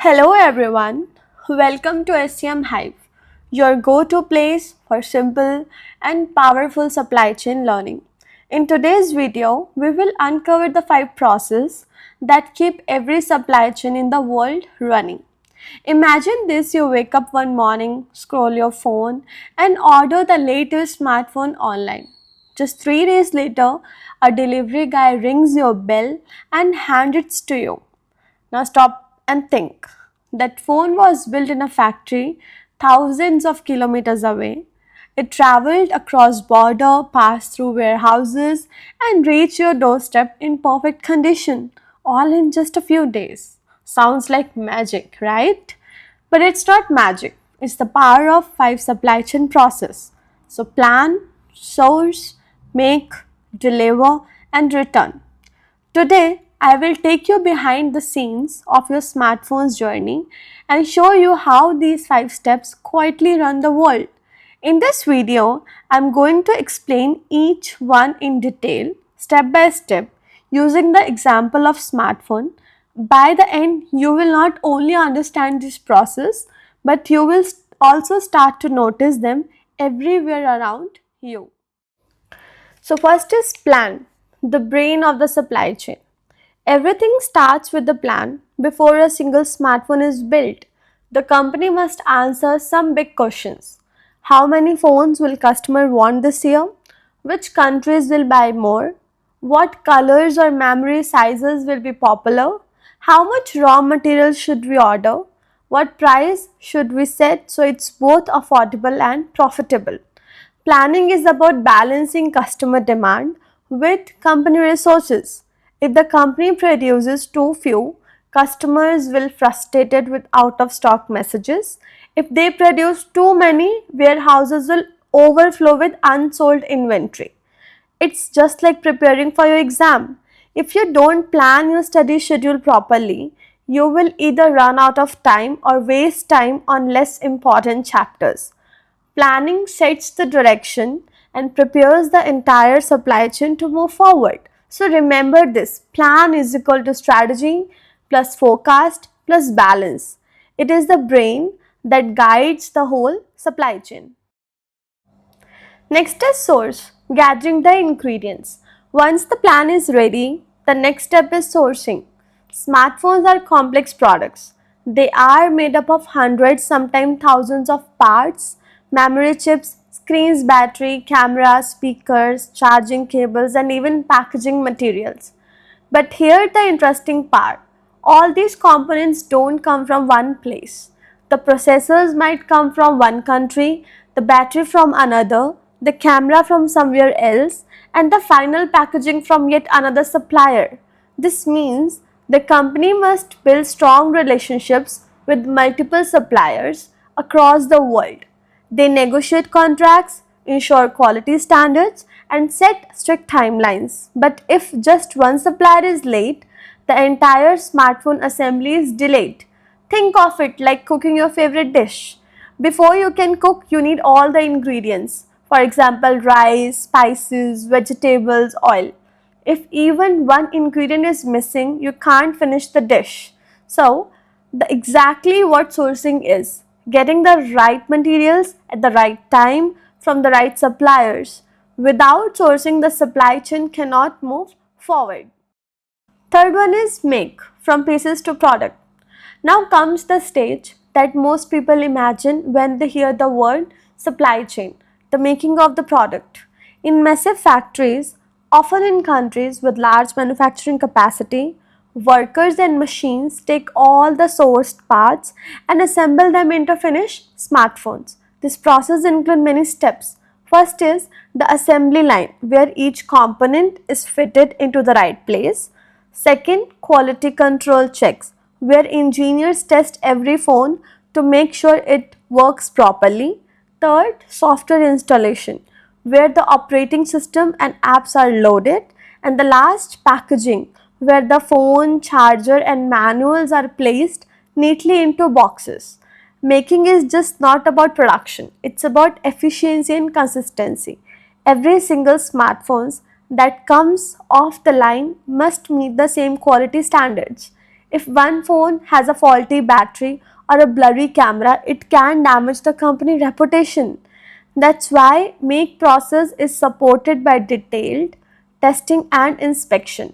Hello everyone, welcome to SCM Hive, your go-to place for simple and powerful supply chain learning. In today's video, we will uncover the 5 processes that keep every supply chain in the world running. Imagine this: you wake up one morning, scroll your phone, and order the latest smartphone online. Just 3 days later, a delivery guy rings your bell and hands it to you. Now stop and think. That phone was built in a factory thousands of kilometers away. It traveled across border, passed through warehouses and reached your doorstep in perfect condition, all in just a few days. Sounds like magic, right? But it's not magic. It's the power of 5 supply chain process. So plan, source, make, deliver and return. Today, I will take you behind the scenes of your smartphone's journey and show you how these 5 steps quietly run the world. In this video, I am going to explain each one in detail, step by step, using the example of smartphone. By the end, you will not only understand this process, but you will also start to notice them everywhere around you. So first is plan, the brain of the supply chain. Everything starts with the plan. Before a single smartphone is built, the company must answer some big questions. How many phones will customer want this year? Which countries will buy more? What colors or memory sizes will be popular? How much raw material should we order? What price should we set so it's both affordable and profitable? Planning is about balancing customer demand with company resources. If the company produces too few, customers will frustrated with out of stock messages. If they produce too many, warehouses will overflow with unsold inventory. It's just like preparing for your exam. If you don't plan your study schedule properly, you will either run out of time or waste time on less important chapters. Planning sets the direction and prepares the entire supply chain to move forward. So remember this: plan is equal to strategy plus forecast plus balance. It is the brain that guides the whole supply chain. Next is source, gathering the ingredients. Once the plan is ready, the next step is sourcing. Smartphones are complex products. They are made up of hundreds, sometimes thousands of parts: memory chips, screens, battery, cameras, speakers, charging cables, and even packaging materials. But here the interesting part: all these components don't come from one place. The processors might come from one country, the battery from another, the camera from somewhere else, and the final packaging from yet another supplier. This means the company must build strong relationships with multiple suppliers across the world. They negotiate contracts, ensure quality standards, and set strict timelines. But if just one supplier is late, the entire smartphone assembly is delayed. Think of it like cooking your favorite dish. Before you can cook, you need all the ingredients. For example, rice, spices, vegetables, oil. If even one ingredient is missing, you can't finish the dish. So, exactly what sourcing is: getting the right materials at the right time from the right suppliers. Without sourcing, the supply chain cannot move forward. Third one is make, from pieces to product. Now comes the stage that most people imagine when they hear the word supply chain: the making of the product. In massive factories, often in countries with large manufacturing capacity, workers and machines take all the sourced parts and assemble them into finished smartphones. This process includes many steps. First is the assembly line, where each component is fitted into the right place. Second, quality control checks, where engineers test every phone to make sure it works properly. Third, software installation, where the operating system and apps are loaded. And the last, packaging, where the phone, charger and manuals are placed neatly into boxes. Making is just not about production, it's about efficiency and consistency. Every single smartphone that comes off the line must meet the same quality standards. If one phone has a faulty battery or a blurry camera, it can damage the company reputation. That's why make process is supported by detailed testing and inspection.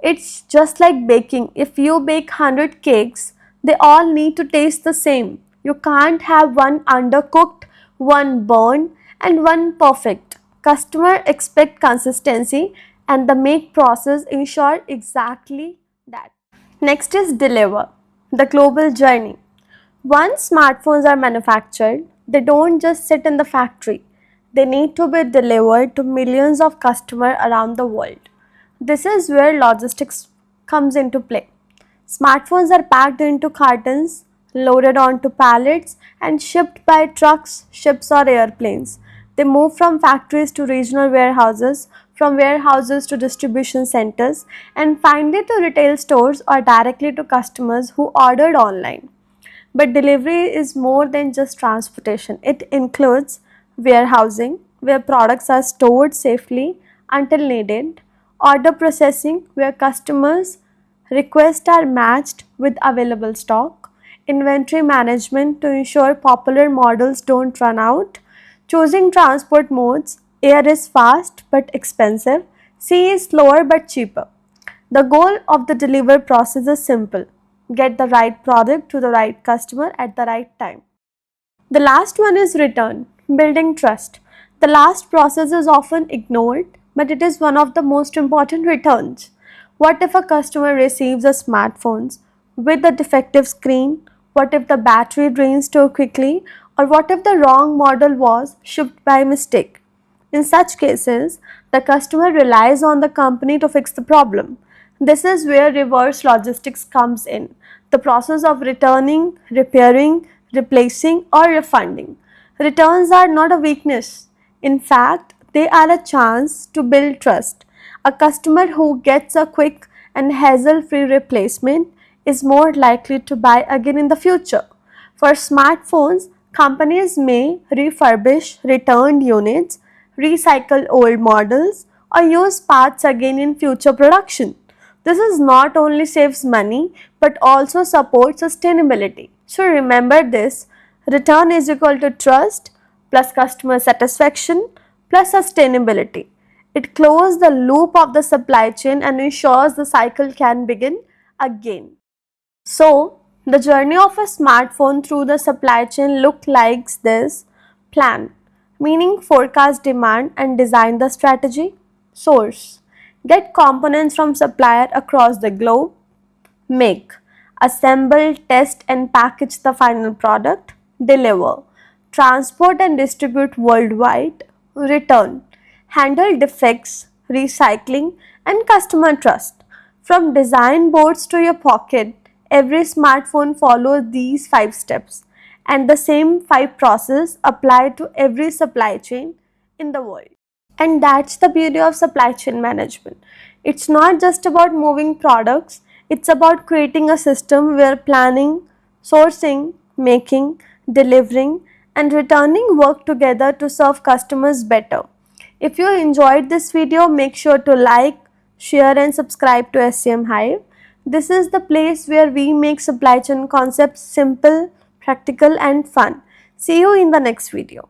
It's just like baking. If you bake 100 cakes, they all need to taste the same. You can't have one undercooked, one burned, and one perfect. Customer expect consistency and the make process ensure exactly that. Next is deliver, the global journey. Once smartphones are manufactured, they don't just sit in the factory. They need to be delivered to millions of customers around the world. This is where logistics comes into play. Smartphones are packed into cartons, loaded onto pallets, and shipped by trucks, ships, or airplanes. They move from factories to regional warehouses, from warehouses to distribution centers, and finally to retail stores or directly to customers who ordered online. But delivery is more than just transportation. It includes warehousing, where products are stored safely until needed, order processing, where customers' requests are matched with available stock, inventory management to ensure popular models don't run out, choosing transport modes. Air is fast but expensive, sea is slower but cheaper. The goal of the delivery process is simple: get the right product to the right customer at the right time. The last one is return, building trust. The last process is often ignored, but it is one of the most important returns. What if a customer receives a smartphone with a defective screen? What if the battery drains too quickly? Or what if the wrong model was shipped by mistake? In such cases, the customer relies on the company to fix the problem. This is where reverse logistics comes in, the process of returning, repairing, replacing, or refunding. Returns are not a weakness. In fact, they are a chance to build trust. A customer who gets a quick and hassle free replacement is more likely to buy again in the future. For smartphones, companies may refurbish returned units, recycle old models, or use parts again in future production. This is not only saves money but also supports sustainability. So remember this: return is equal to trust plus customer satisfaction plus sustainability. It closes the loop of the supply chain and ensures the cycle can begin again. So, the journey of a smartphone through the supply chain look like this: plan, meaning forecast demand and design the strategy; source, get components from supplier across the globe; make, assemble, test and package the final product; deliver, transport and distribute worldwide; return, handle defects, recycling and customer trust. From design boards to your pocket, every smartphone follows these 5 steps, and the same 5 process apply to every supply chain in the world. And that's the beauty of supply chain management. It's not just about moving products, it's about creating a system where planning, sourcing, making, delivering, and returning work together to serve customers better. If you enjoyed this video, make sure to like, share, and subscribe to SCM Hive. This is the place where we make supply chain concepts simple, practical, and fun. See you in the next video.